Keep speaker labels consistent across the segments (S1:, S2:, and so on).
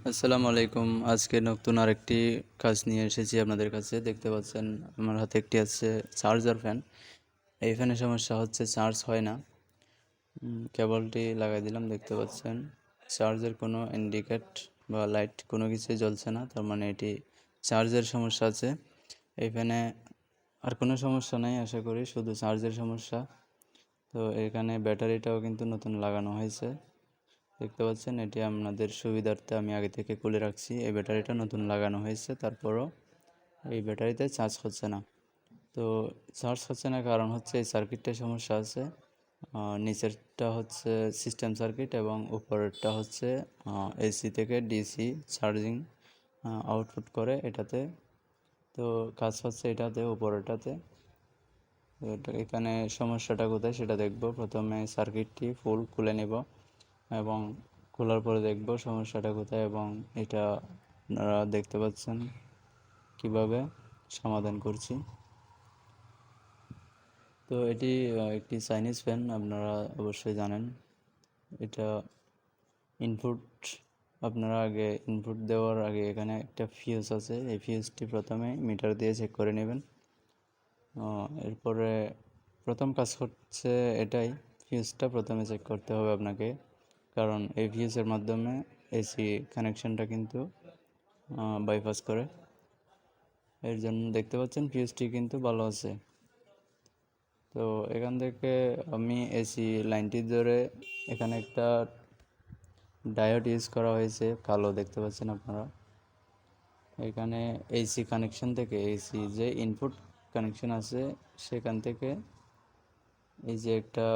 S1: আসসালামু আলাইকুম। আজকে নতুন আরেকটি কাজ নিয়ে এসেছি আপনাদের কাছে। দেখতে পাচ্ছেন আমার হাতে একটি আছে চার্জার ফ্যান। এই ফ্যানের সমস্যা হচ্ছে চার্জ হয় না। কেবলটি লাগাই দিলাম, দেখতে পাচ্ছেন চার্জের কোনো ইন্ডিকেট বা লাইট কোনো কিছুই জ্বলছে না, তার মানে এটি চার্জের সমস্যা আছে। এই ফ্যানে আর কোনো সমস্যা নেই আশা করি, শুধু চার্জের সমস্যা। তো এখানে ব্যাটারিটাও কিন্তু নতুন লাগানো হয়েছে, দেখতে পাচ্ছেন। এটি আপনাদের সুবিধার্থে আমি আগে থেকে খুলে রাখছি। এই ব্যাটারিটা নতুন লাগানো হয়েছে, তারপরও এই ব্যাটারিতে চার্জ হচ্ছে না। তো চার্জ হচ্ছে না কারণ হচ্ছে এই সার্কিটটায় সমস্যা আছে। নিচেরটা হচ্ছে সিস্টেম সার্কিট এবং উপরেরটা হচ্ছে এসি থেকে ডিসি চার্জিং আউটপুট করে এটাতে। তো কাজ হচ্ছে এটাতে, উপরেরটাতে। এখানে সমস্যাটা কোথায় সেটা দেখব। প্রথমে সার্কিটটি ফুল খুলে নেব এবং খোলার পরে দেখব সমস্যাটা কোথায়, এবং এটা আপনারা দেখতে পাচ্ছেন কিভাবে সমাধান করছি। তো এটি একটি চাইনিজ ফ্যান, আপনারা অবশ্যই জানেন। এটা ইনপুট, আপনারা আগে ইনপুট দেওয়ার আগে এখানে একটা ফিউজ আছে, এই ফিউজটি প্রথমে মিটার দিয়ে চেক করে নেবেন। এরপরে প্রথম কাজ হচ্ছে এটাই, ফিউজটা প্রথমে চেক করতে হবে আপনাকে, কারণ এই ফিউজের মাধ্যমে এসি কানেকশনটা কিন্তু বাইপাস করে। এর জন্য দেখতে পাচ্ছেন ফিউজটি কিন্তু ভালো আছে। তো এখান থেকে আমি এসি লাইনটি ধরে এখানে একটা ডায়োড ইউজ করা হয়েছে, কালো, দেখতে পাচ্ছেন আপনারা। এখানে এসি কানেকশন থেকে, এসি যে ইনপুট কানেকশন আছে সেখান থেকে এই যে একটা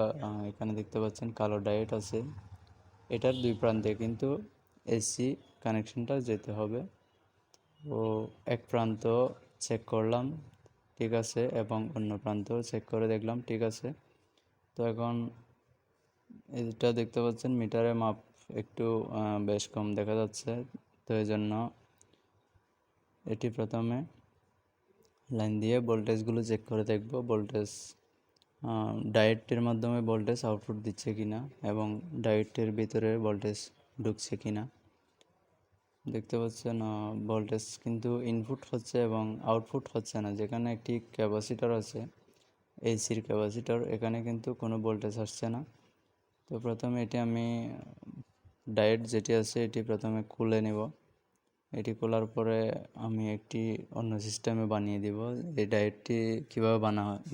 S1: এখানে দেখতে পাচ্ছেন কালো ডায়োড আছে, এটার দুই প্রান্তে কিন্তু এসি কানেকশনটা যেতে হবে। ও এক প্রান্ত চেক করলাম ঠিক আছে, এবং অন্য প্রান্ত চেক করে দেখলাম ঠিক আছে। তো এখন এটা দেখতে পাচ্ছেন মিটারে মাপ একটু বেশ কম দেখা যাচ্ছে। তো এই জন্য এটি প্রথমে লাইন দিয়ে ভোল্টেজগুলো চেক করে দেখব, ভোল্টেজ ডায়োডটির মাধ্যমে ভোল্টেজ আউটপুট দিচ্ছে কিনা এবং ডায়োডটির ভিতরে ভোল্টেজ ঢুকছে কিনা। দেখতে পাচ্ছেন ভোল্টেজ কিন্তু ইনপুট হচ্ছে এবং আউটপুট হচ্ছে না। যেখানে একটি ক্যাপাসিটর আছে, এসির ক্যাপাসিটর, এখানে কিন্তু কোনো ভোল্টেজ আসছে না। তো প্রথমে এটি আমি ডায়োড যেটি আছে এটি প্রথমে খুলে নেব। এটি খোলার পরে আমি একটি অন্য সিস্টেমে বানিয়ে দিব। এই ডায়োডটি কীভাবে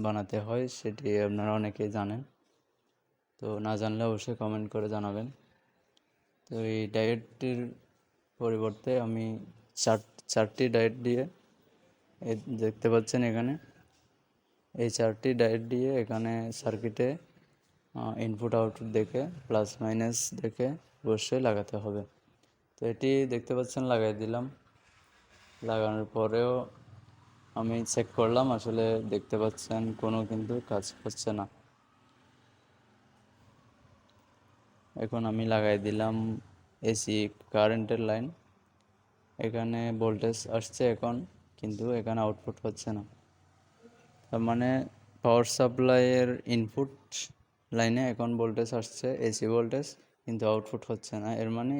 S1: বানাতে হয় সেটি আপনারা অনেকেই জানেন, তো না জানলে অবশ্যই কমেন্ট করে জানাবেন। তো এই ডায়োডটির পরিবর্তে আমি চারটি ডায়োড দিয়ে, দেখতে পাচ্ছেন এখানে এই চারটি ডায়োড দিয়ে এখানে সার্কিটে ইনপুট আউটপুট দেখে প্লাস মাইনাস দেখে অবশ্যই লাগাতে হবে। তো এটি দেখতে পাচ্ছেন লাগাই দিলাম। লাগানোর পরেও আমি চেক করলাম, আসলে দেখতে পাচ্ছেন কোনো কিন্তু কাজ হচ্ছে না। এখন আমি লাগাই দিলাম এসি কারেন্টের লাইন, এখানে ভোল্টেজ আসছে এখন, কিন্তু এখানে আউটপুট হচ্ছে না। তার মানে পাওয়ার সাপ্লাইয়ের ইনপুট লাইনে এখন ভোল্টেজ আসছে, এসি ভোল্টেজ, কিন্তু আউটপুট হচ্ছে না। এর মানে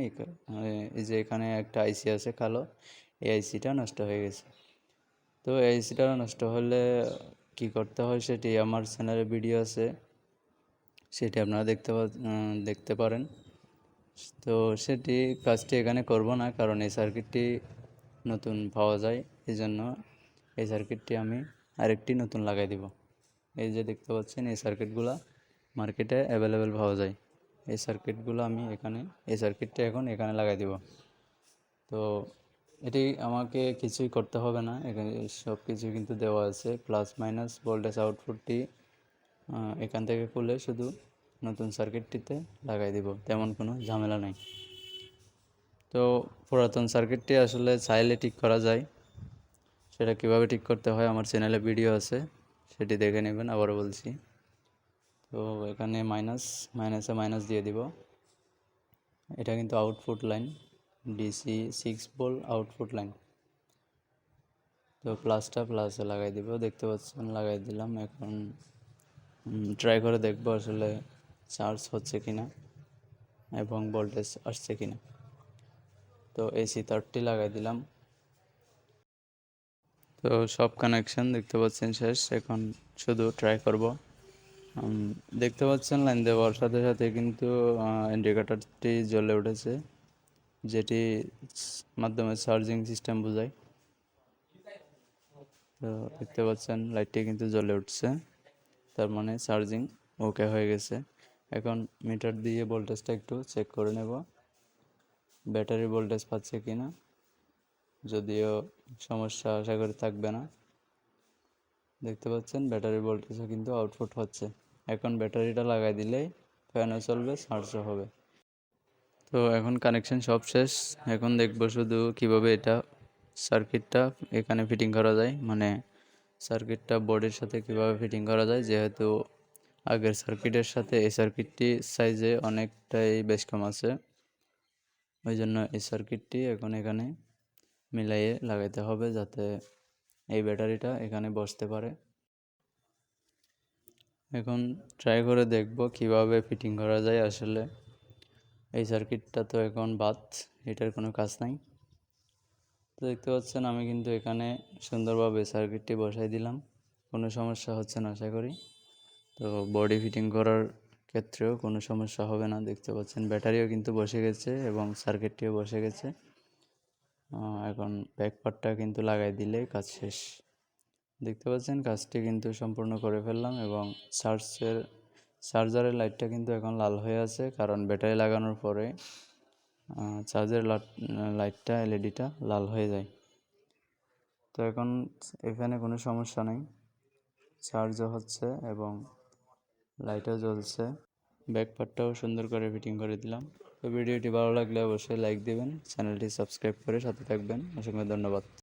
S1: এই যে এখানে একটা আইসি আছে কালো, এই আইসিটা নষ্ট হয়ে গেছে। তো এই আইসিটা নষ্ট হলে কি করতে হয় সেটি আমার চ্যানেলে ভিডিও আছে, সেটি আপনারা দেখতে পারেন। তো সেটি কাজটি এখানে করব না, কারণ এই সার্কিটটি নতুন পাওয়া যায়, এই জন্য এই সার্কিটটি আমি আরেকটি নতুন লাগাই দিব। এই যে দেখতে পাচ্ছেন এই সার্কিটগুলো মার্কেটে অ্যাভেলেবেল পাওয়া যায়। এই সার্কিটগুলো আমি এখানে, এই সার্কিটটা এখন এখানে লাগাই দিব। তো এটি আমাকে কিছুই করতে হবে না, এখানে সব কিছু কিন্তু দেওয়া আছে। প্লাস মাইনাস ভোল্টেজ আউটপুটটি এখান থেকে খুলে শুধু নতুন সার্কিটটিতে লাগাই দিব, তেমন কোনো ঝামেলা নেই। তো পুরাতন সার্কিটটি আসলে চাইলে ঠিক করা যায়, সেটা কিভাবে ঠিক করতে হয় আমার চ্যানেলে ভিডিও আছে, সেটি দেখে নেবেন। আবারও বলছি, তো এখানে মাইনাসে মাইনাস দিয়ে দিব। এটা কিন্তু output line, DC 6 volt output line. তো প্লাসটা প্লাসে লাগাই দিব, দেখতে পাচ্ছেন লাগাই দিলাম। এখন ট্রাই করে দেখবো আসলে চার্জ হচ্ছে কিনা এবং ভোল্টেজ আসছে কিনা। তো এসি তারটি লাগাই দিলাম। তো সব কানেকশন দেখতে পাচ্ছেন শেষ, এখন শুধু ট্রাই করব। দেখতে পাচ্ছেন লাইন দেওয়ার সাথে সাথে কিন্তু ইন্ডিকেটরটি জ্বলে উঠেছে, যেটি মাধ্যমে চার্জিং সিস্টেম বোঝায়। তো দেখতে পাচ্ছেন লাইটটি কিন্তু জ্বলে উঠছে, তার মানে চার্জিং ওকে হয়ে গেছে। এখন মিটার দিয়ে ভোল্টেজটা একটু চেক করে নেব, ব্যাটারি ভোল্টেজ পাচ্ছে কিনা। যদিও সমস্যা আশা করি থাকবে না। দেখতে পাচ্ছেন ব্যাটারি ভোল্টেজও কিন্তু আউটপুট হচ্ছে। এখন ব্যাটারিটা লাগাই দিলেই ফ্যানও চলবে, চার্জও হবে। তো এখন কানেকশন সব শেষ। এখন দেখব শুধু কিভাবে এটা সার্কিটটা এখানে ফিটিং করা যায়, মানে সার্কিটটা বোর্ডের সাথে কিভাবে ফিটিং করা যায়, যেহেতু আগের সার্কিটের সাথে এই সার্কিটটি সাইজে অনেকটাই বেশ কম আছে। ওই জন্য এই সার্কিটটি এখন এখানে মিলাইয়ে লাগাইতে হবে, যাতে এই ব্যাটারিটা এখানে বসতে পারে। এখন ট্রাই করে দেখব কিভাবে ফিটিং করা যায়। আসলে এই সার্কিটটা তো এখন বাদ, এটার কোনো কাজ নাই। তো দেখতে পাচ্ছেন আমি কিন্তু এখানে সুন্দরভাবে সার্কিটটি বসাই দিলাম, কোনো সমস্যা হচ্ছে না আশা করি। তো বডি ফিটিং করার ক্ষেত্রেও কোনো সমস্যা হবে না। দেখতে পাচ্ছেন ব্যাটারিও কিন্তু বসে গেছে এবং সার্কিটটিও বসে গেছে। এখন ব্যাক পার্টটা কিন্তু লাগাই দিলে কাজ শেষ। দেখতে পাচ্ছেন কাজটি কিন্তু সম্পূর্ণ করে ফেললাম, এবং চার্জারের লাইটটা কিন্তু এখন লাল হয়ে আছে, কারণ ব্যাটারি লাগানোর পরে চার্জারের লাইটটা এলইডিটা লাল হয়ে যায়। তো এখন এখানে কোনো সমস্যা নেই, চার্জও হচ্ছে এবং লাইটও জ্বলছে। ব্যাক পার্টটাও সুন্দর করে ফিটিং করে দিলাম। তো ভিডিওটি ভালো লাগলে অবশ্যই লাইক দিবেন, চ্যানেলটি সাবস্ক্রাইব করে সাথে থাকবেন। অসংখ্য ধন্যবাদ।